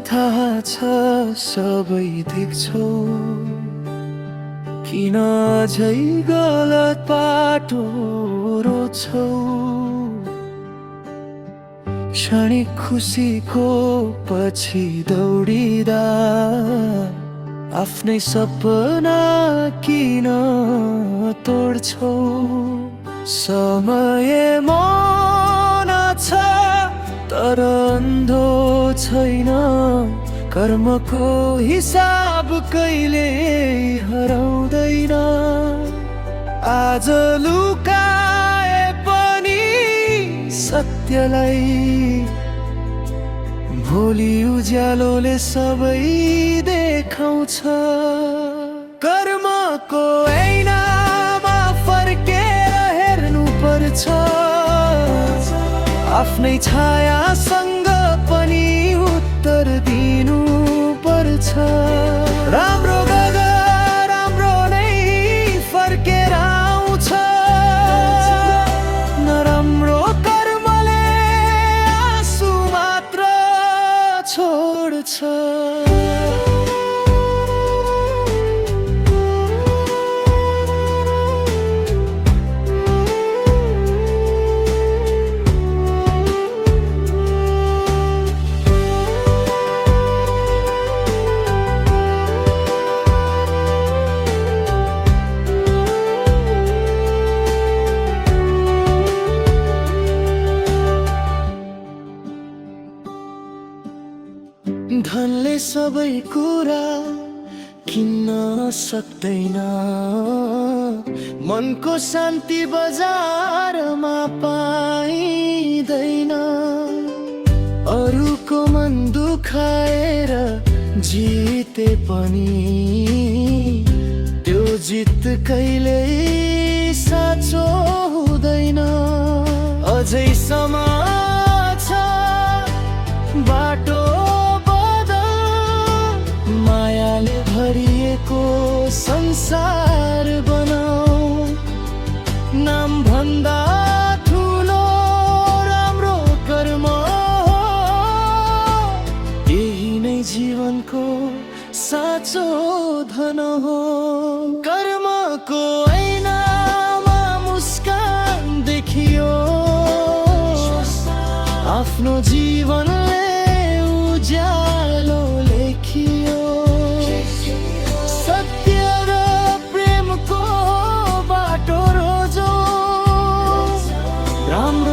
थाहा छ सबै देख्छौ, किन अझै गलत बाटो रोज्छौ? क्षणिक खुसीको पछि दौडिँदा आफ्नै सपना किन तोड्छौ? समय मौन छ तर अन्धो छैन, कर्मको हिसाब कहिले हराउँदैन। आज लुकाए पनि सत्यलाई भोलि उज्यालोले सबै देखाउँछ। कर्मको ऐनामा फर्केर हेर्नु पर्छ, आफ्नै छायासँग पनि उत्तर दिनु पर्छ। राम्रो गर्दा राम्रो नै फर्केर आउँछ, नराम्रो कर्मले आँसु मात्र छोड्छ। धनले सबै कुरा किन्न सक्दैन, मनको शान्ति बजारमा पाइँदैन। अरूको मन दुखाएर जिते पनि त्यो जित कहिल्यै साँचो हुँदैन। अझै समय छ बाटो भरिएको संसार बनाऊ, नाम भन्दा ठुलो राम्रो कर्म हो, यही नै जीवनको साँचो धन हो। कर्मको ऐनामा मुस्कान देखियो, आफ्नो जीवनले उज्यालो लेखियो। राम्रो